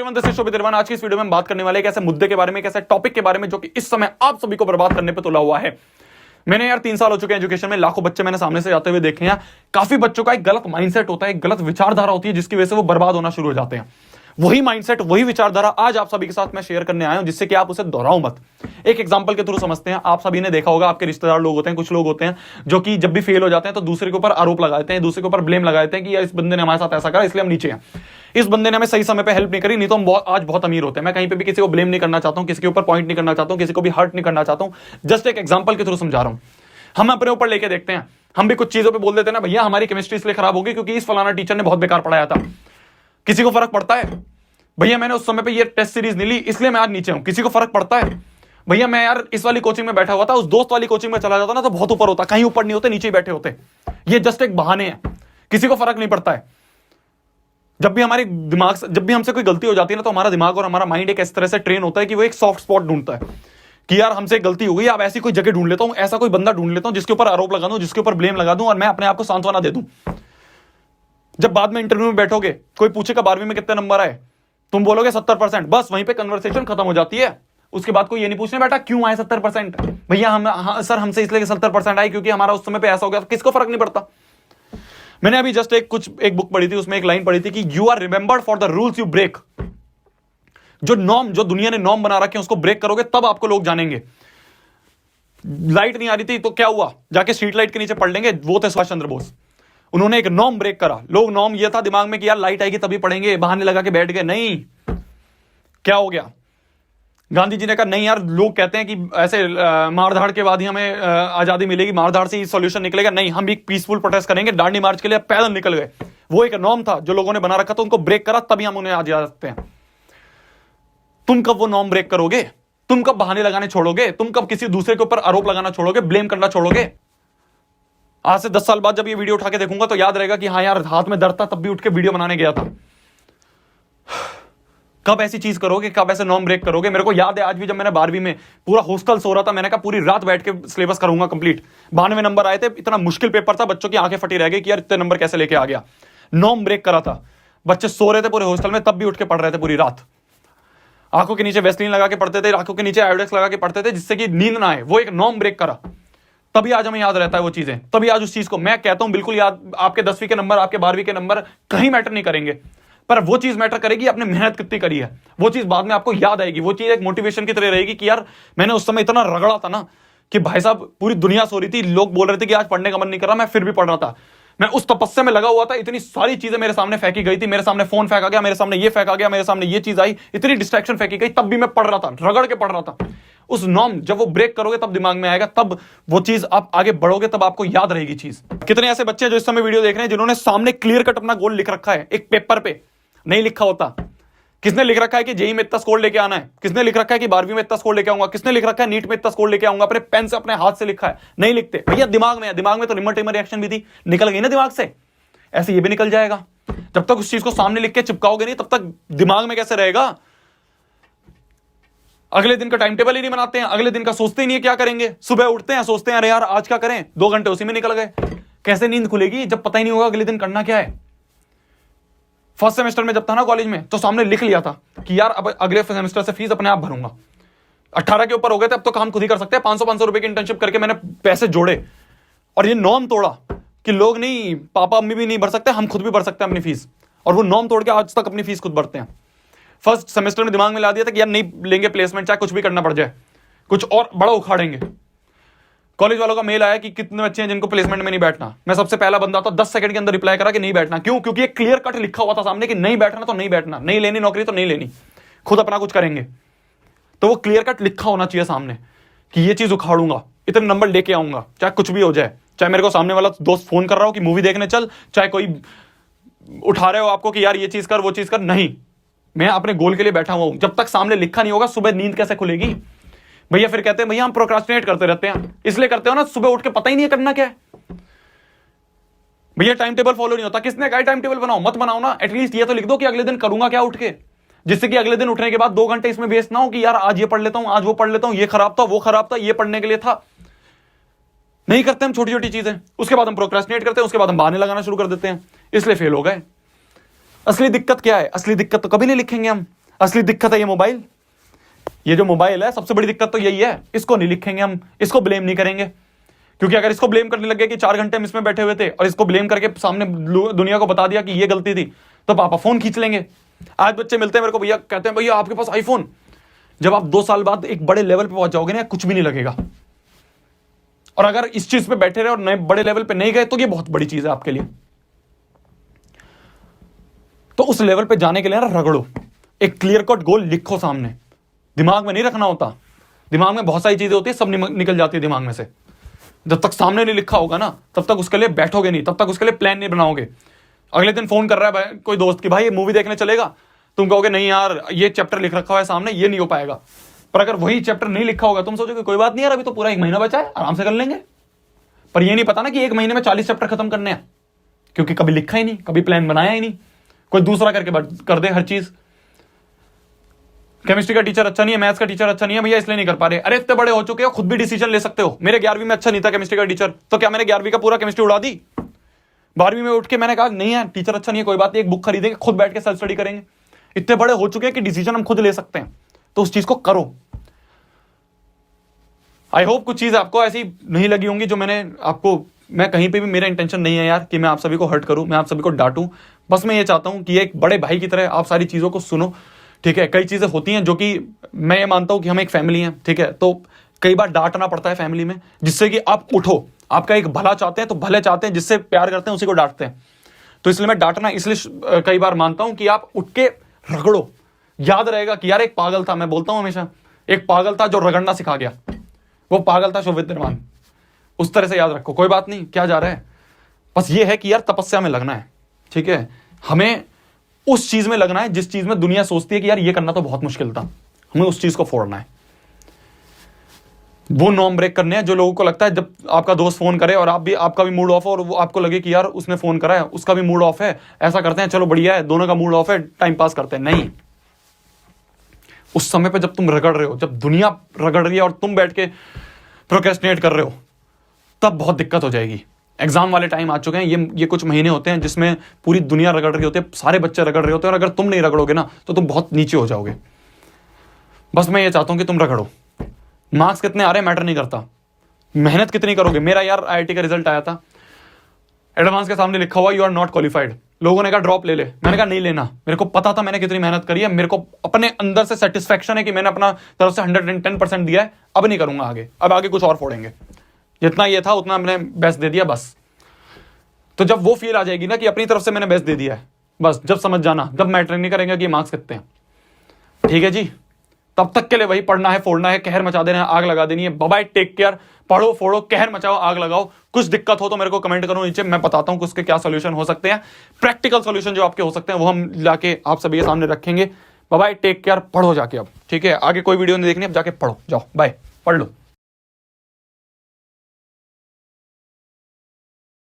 Everyone, this is शोभित रिजवान। आज की इस वीडियो में हम बात करने वाले एक ऐसे मुद्दे के बारे में, एक ऐसे टॉपिक के बारे में जो कि इस समय आप सभी को बर्बाद करने पे तुला हुआ है। मैंने यार 3 साल हो चुके हैं एजुकेशन में, लाखों बच्चे मैंने सामने से जाते हुए देखे हैं। काफी बच्चों का एक गलत माइंडसेट होता है, एक गलत विचारधारा होती है जिसकी वजह से वो बर्बाद होना शुरू हो जाते हैं। वही माइंडसेट, वही विचारधारा आज आप सभी के साथ मैं शेयर करने आया हूं, जिससे कि आप उसे दोहराओ मत। एक एग्जांपल के थ्रू समझते हैं। आप सभी ने देखा होगा, आपके रिश्तेदार लोग होते हैं, कुछ लोग होते हैं जो कि जब भी फेल हो जाते हैं तो दूसरे के ऊपर आरोप लगाते हैं, दूसरे के ऊपर ब्लेम लगाते हैं कि यार इस बंदे ने हमारे साथ ऐसा करा इसलिए हम नीचे हैं, इस बंदे ने हमें सही समय पे हेल्प नहीं करी, नहीं तो हम आज बहुत अमीर होते हैं। मैं कहीं पे भी किसी को ब्लेम नहीं करना चाहता हूं, किसी के ऊपर पॉइंट नहीं करना चाहता हूं, किसी को भी हर्ट नहीं करना चाहता हूं। जस्ट एक एग्जांपल के थ्रू समझा रहा हूं। हम अपने ऊपर लेके देखते हैं, हम भी कुछ चीजों पे बोल देते हैं ना, भैया हमारी केमिस्ट्री इसलिए खराब होगी क्योंकि इस फलाना टीचर ने बहुत बेकार पढ़ाया था। किसी को फर्क पड़ता है? भैया मैंने उस समय पे ये टेस्ट सीरीज नहीं ली इसलिए मैं आज नीचे हूं। किसी को फर्क पड़ता है? भैया मैं यार इस वाली कोचिंग में बैठा हुआ था, उस दोस्त वाली कोचिंग में चला जाता ना तो बहुत ऊपर होता। कहीं ऊपर नहीं होते, नीचे ही बैठे होते। ये जस्ट एक बहाने हैं, किसी को फर्क नहीं पड़ता है। जब भी हमारे दिमाग से, जब भी हमसे कोई गलती हो जाती है ना, तो हमारा दिमाग और हमारा माइंड एक इस तरह से ट्रेन होता है कि वो एक सॉफ्ट स्पॉट ढूंढता है कि यार हमसे गलती हो गई, अब ऐसी कोई जगह ढूंढ लेता हूं, ऐसा कोई बंदा ढूंढ लेता हूं जिसके ऊपर आरोप लगा दूं, जिसके ऊपर ब्लेम लगा दूं और मैं अपने आप को सांत्वना दे दूं। जब बाद में इंटरव्यू में बैठोगे, कोई पूछेगा 12वीं में कितने नंबर आए, तुम बोलोगे 70%, बस वहीं पे कन्वर्सेशन खत्म हो जाती है। उसके बाद कोई ये नहीं पूछने बैठा क्यों आए 70%। भैया सर हमसे इसलिए 70% आए क्योंकि हमारा उस समय पे ऐसा हो गया। किसको फर्क नहीं पड़ता। मैंने अभी जस्ट एक बुक पढ़ी थी, उसमें एक लाइन पढ़ी थी कि you are remembered for the rules you break. जो दुनिया ने नॉर्म बना रखे हैं उसको ब्रेक करोगे तब आपको लोग जानेंगे। लाइट नहीं आ रही थी तो क्या हुआ, जाके स्ट्रीट लाइट के नीचे पढ़ लेंगे। वो थे सुभाष चंद्र बोस, उन्होंने एक नॉर्म ब्रेक करा। लोग नॉर्म ये था दिमाग में कि यार लाइट आएगी तभी पढ़ेंगे, बहाने लगा के बैठ गए। नहीं, क्या हो गया, गांधी जी ने कहा नहीं यार, लोग कहते हैं कि ऐसे मारधाड़ के बाद ही हमें आजादी मिलेगी, मारधाड़ से ही सॉल्यूशन निकलेगा। नहीं, हम भी पीसफुल प्रोटेस्ट करेंगे, दांडी मार्च के लिए पैदल निकल गए। वो एक नॉर्म था जो लोगों ने बना रखा था, उनको ब्रेक करा तभी हम उन्हें आज याद रखते हैं। तुम कब वो नॉर्म ब्रेक करोगे? तुम कब बहाने लगाने छोड़ोगे? तुम कब किसी दूसरे के ऊपर आरोप लगाना छोड़ोगे, ब्लेम करना छोड़ोगे? आज से 10 साल बाद जब ये वीडियो उठा के देखूंगा तो याद रहेगा कि हाँ यार हाथ में दर्द था तब भी उठ के वीडियो बनाने गया था। कब ऐसी चीज करोगे, कब ऐसे नॉर्म ब्रेक करोगे? मेरे को याद है आज भी, जब मैंने 12वीं में पूरा हॉस्टल सो रहा था, मैंने कहा पूरी रात बैठ के सिलेबस करूंगा कंप्लीट। 92 नंबर आए थे, इतना मुश्किल पेपर था, बच्चों की आंखें फटी रह गई कि यार इतने नंबर कैसे लेके आ गया। नॉर्म ब्रेक करा था, बच्चे सो रहे थे पूरे हॉस्टल में, तब भी उठ के पढ़ रहे थे पूरी रात। आंखों के नीचे वेस्लिन लगा के पढ़ते थे, आंखों के नीचे आयोडेक्स लगा के पढ़ते थे जिससे कि नींद ना आए। वो एक नॉर्म ब्रेक करा, तभी आज हमें याद रहता है वो चीजें। तभी आज उस चीज को मैं कहता हूं बिल्कुल याद। आपके 10वीं के नंबर, आपके 12वीं के नंबर कहीं मैटर नहीं करेंगे, पर वो चीज मैटर करेगी आपने मेहनत कितनी करी है। वो चीज बाद में आपको याद आएगी। वो चीज एक मोटिवेशन की तरह रहेगी कि यार मैंने उस समय इतना रगड़ा था ना कि भाई साहब पूरी दुनिया सो रही थी, लोग बोल रहे थे कि आज पढ़ने का मन नहीं कर रहा, मैं फिर भी पढ़ रहा था। मैं उस तपस्या में लगा हुआ था, इतनी सारी चीजें मेरे सामने फेंकी गई थी, मेरे सामने फोन फेंका गया, मेरे सामने ये फेंका गया, मेरे सामने ये चीज आई, इतनी डिस्ट्रैक्शन फेंकी गई, तब भी मैं पढ़ रहा था, रगड़ के पढ़ रहा था। उस नॉर्म जब वो ब्रेक करोगे तब दिमाग में आएगा, तब वो चीज आप आगे बढ़ोगे, तब आपको याद रहेगी चीज। कितने ऐसे बच्चे जो इस समय वीडियो देख रहे हैं जिन्होंने सामने क्लियर कट अपना गोल लिख रखा है, एक पेपर पे नहीं लिखा होता। किसने लिख रखा है कि जेई में इतना स्कोर लेके आना है? किसने लिख रखा है कि 12वीं में इतना स्कोर लेके आऊंगा? किसने लिख रखा है नीट में इतना स्कोर लेके आऊंगा? अपने पेन से, अपने हाथ से लिखा है? नहीं लिखते भैया, दिमाग में है। दिमाग में तो रिमोट टिमर रिएक्शन भी थी, निकल गई ना दिमाग से, ऐसे ये भी निकल जाएगा। जब तक उस चीज को सामने लिख के चिपकाओगे नहीं, तब तक दिमाग में कैसे रहेगा? अगले दिन का टाइम टेबल ही नहीं बनाते हैं, अगले दिन का सोचते ही नहीं है क्या करेंगे। सुबह उठते हैं, सोचते हैं अरे यार आज क्या करें, 2 घंटे उसी में निकल गए। कैसे नींद खुलेगी जब पता ही नहीं होगा अगले दिन करना क्या है। फर्स्ट सेमेस्टर में जब था ना कॉलेज में, तो सामने लिख लिया था कि यार अब अगले सेमेस्टर से फीस अपने आप भरूंगा। 18 के ऊपर हो गए थे, अब तो काम खुद ही कर सकते हैं। 500 रुपए की इंटर्नशिप करके मैंने पैसे जोड़े और ये नॉर्म तोड़ा कि लोग नहीं, पापा मम्मी भी नहीं भर सकते, हम खुद भी भर सकते हैं अपनी फीस। और वो नॉर्म तोड़ के आज तक अपनी फीस खुद भरते हैं। फर्स्ट सेमेस्टर में दिमाग में ला दिया था कि यार नहीं लेंगे प्लेसमेंट, चाहे कुछ भी करना पड़ जाए, कुछ और बड़ा उखाड़ेंगे। कॉलेज वालों का मेल आया कि कितने बच्चे हैं जिनको प्लेसमेंट में नहीं बैठना। मैं सबसे पहला बंदा था, 10 सेकंड के अंदर रिप्लाई करा कि नहीं बैठना। क्यों? क्योंकि एक क्लियर कट लिखा हुआ था सामने कि नहीं बैठना तो नहीं बैठना, नहीं लेनी नौकरी तो नहीं लेनी, खुद अपना कुछ करेंगे। तो वो क्लियर कट लिखा होना चाहिए सामने कि ये चीज उखाड़ूंगा, इतने नंबर लेके आऊंगा, चाहे कुछ भी हो जाए। चाहे मेरे को सामने वाला दोस्त फोन कर रहा हो कि मूवी देखने चल, चाहे कोई उठा रहे हो आपको कि यार ये चीज कर, वो चीज कर, नहीं, मैं अपने गोल के लिए बैठा हुआ हूं। जब तक सामने लिखा नहीं होगा, सुबह नींद कैसे खुलेगी भैया? फिर कहते हैं भैया हम प्रोक्रास्टिनेट करते रहते हैं। इसलिए करते हो ना, सुबह उठ के पता ही नहीं है करना क्या है। भैया टाइम टेबल फॉलो नहीं होता। किसने कहा टाइम टेबल बनाओ? मत बनाओ ना, एटलीस्ट ये तो लिख दो कि अगले दिन करूंगा क्या उठ के, जिससे कि अगले दिन उठने के बाद 2 घंटे इसमें वेस्ट ना हो कि यार आज ये पढ़ लेता हूं, आज वो पढ़ लेता हूं, ये खराब था, वो खराब था, ये पढ़ने के लिए था। नहीं करते हम छोटी छोटी चीजें, उसके बाद हम प्रोक्रास्टिनेट करते हैं, उसके बाद हम बहाने लगाना शुरू कर देते हैं, इसलिए फेल हो गए। असली दिक्कत क्या है? असली दिक्कत तो कभी नहीं लिखेंगे हम। असली दिक्कत है ये मोबाइल। ये जो मोबाइल है सबसे बड़ी दिक्कत तो यही है। इसको नहीं लिखेंगे हम, इसको ब्लेम नहीं करेंगे, क्योंकि अगर इसको ब्लेम करने लगे कि 4 घंटे हम इसमें बैठे हुए थे और इसको ब्लेम करके सामने दुनिया को बता दिया कि ये गलती थी, तो पापा फोन खींच लेंगे। आज बच्चे मिलते हैं मेरे को, भैया कहते हैं भैया आपके पास आईफोन। जब आप 2 साल बाद एक बड़े लेवल पे पहुंच जाओगे ना, कुछ भी नहीं लगेगा। और अगर इस चीज पे बैठे रहे और नए बड़े लेवल पे नहीं गए तो ये बहुत बड़ी चीज है आपके लिए। तो उस लेवल पे जाने के लिए ना रगड़ो, एक क्लियर कट गोल लिखो सामने। दिमाग में नहीं रखना होता, दिमाग में बहुत सारी चीजें होती है, सब निकल जाती है दिमाग में से। जब तक सामने नहीं लिखा होगा ना, तब तक उसके लिए बैठोगे नहीं, तब तक उसके लिए प्लान नहीं बनाओगे। अगले दिन फोन कर रहा है भाई कोई दोस्त की, भाई ये मूवी देखने चलेगा, तुम कहोगे नहीं यार ये चैप्टर लिख रखा हुआ है सामने, ये नहीं हो पाएगा। पर अगर वही चैप्टर नहीं लिखा होगा, तुम सोचोगे कोई बात नहीं यार, अभी तो पूरा 1 महीना बचा है, आराम से कर लेंगे। पर ये नहीं पता ना कि 1 महीने में 40 चैप्टर खत्म करने हैं, क्योंकि कभी लिखा ही नहीं, कभी प्लान बनाया ही नहीं, कोई दूसरा करके कर दे हर चीज। केमिस्ट्री का टीचर अच्छा नहीं है, मैथ्स का टीचर अच्छा नहीं है, भैया इसलिए नहीं कर पा रहे। अरे इतने बड़े हो चुके हो, खुद भी डिसीजन ले सकते हो। मेरे 11वीं में अच्छा नहीं था केमिस्ट्री का टीचर, तो क्या मैंने 11वीं का पूरा केमिस्ट्री उड़ा दी? 12वीं में उठ के मैंने कहा नहीं है टीचर अच्छा नहीं है, कोई बात नहीं, एक बुक खरीदेंगे, खुद बैठ के सेल्फ स्टडी करेंगे। इतने बड़े हो चुके हैं कि डिसीजन हम खुद ले सकते हैं, तो उस चीज को करो। आई होप कुछ चीज आपको ऐसी नहीं लगी होंगी जो मैं कहीं पे भी, मेरा इंटेंशन नहीं है यार कि मैं आप सभी को हर्ट करूं, मैं आप सभी को डांटूं। बस मैं ये चाहता हूं कि एक बड़े भाई की तरह आप सारी चीजों को सुनो, ठीक है। कई चीजें होती हैं जो कि मैं ये मानता हूं कि हम एक फैमिली हैं, ठीक है, तो कई बार डांटना पड़ता है फैमिली में, जिससे कि आप उठो। आपका एक भला चाहते हैं तो भले चाहते हैं, जिससे प्यार करते हैं उसी को डांटते हैं। तो इसलिए मैं डांटना इसलिए कई बार मानता हूं कि आप उठ के रगड़ो। याद रहेगा कि यार एक पागल था, मैं बोलता हूं हमेशा, एक पागल था जो रगड़ना सिखा गया, वो पागल था शोभित निर्माण। उस तरह से याद रखो। कोई बात नहीं, क्या जा रहा है, बस ये है कि यार तपस्या में लगना है, ठीक है। हमें उस चीज में लगना है जिस चीज में दुनिया सोचती है कि यार ये करना तो बहुत मुश्किल था, हमें उस चीज को फोड़ना है। वो नॉर्म ब्रेक करने हैं जो लोगों को लगता है जब आपका दोस्त फोन करे और आपका भी मूड ऑफ हो और वो आपको लगे कि यार उसने फोन करा है, उसका भी मूड ऑफ है, ऐसा करते हैं चलो बढ़िया है, दोनों का मूड ऑफ है, टाइम पास करते हैं। नहीं, उस समय पे जब तुम रगड़ रहे हो, जब दुनिया रगड़ रही है और तुम बैठ के प्रोक्रेस्टिनेट कर रहे हो, तब बहुत दिक्कत हो जाएगी। एग्जाम वाले टाइम आ चुके हैं, ये कुछ महीने होते हैं जिसमें पूरी दुनिया रगड़ रही होती है, सारे बच्चे रगड़ रहे होते हैं, और अगर तुम नहीं रगड़ोगे ना तो तुम बहुत नीचे हो जाओगे। बस मैं ये चाहता हूं कि तुम रगड़ो। मार्क्स कितने आ रहे मैटर नहीं करता, मेहनत कितनी करोगे। मेरा यार IIT का रिजल्ट आया था, एडवांस के सामने लिखा हुआ यू आर नॉट क्वालिफाइड। लोगों ने कहा ड्रॉप ले ले, मैंने कहा नहीं लेना। मेरे को पता था मैंने कितनी मेहनत करी है, मेरे को अपने अंदर से सेटिस्फेक्शन है कि मैंने अपना तरफ से 110% दिया है। अब नहीं करूंगा आगे, अब आगे कुछ और फोड़ेंगे। जितना ये था उतना मैंने बेस्ट दे दिया बस। तो जब वो फील आ जाएगी ना कि अपनी तरफ से मैंने बेस्ट दे दिया है, बस जब समझ जाना, जब मैटर नहीं करेंगे कि मार्क्स कितने हैं, ठीक है जी। तब तक के लिए वही पढ़ना है, फोड़ना है, कहर मचा देना है, आग लगा देनी है। Bye bye, take care. पढ़ो, फोड़ो, कहर मचाओ, आग लगाओ। कुछ दिक्कत हो तो मेरे को कमेंट करो नीचे, मैं बताता हूं कि उसके क्या सोल्यूशन हो सकते हैं। प्रैक्टिकल सोल्यूशन जो आपके हो सकते हैं वो हम लाके आप सभी के सामने रखेंगे। Bye bye, take care. पढ़ो जाके अब, ठीक है। आगे कोई वीडियो नहीं देखनी, अब जाके पढ़ो, जाओ, बाय, पढ़ लो।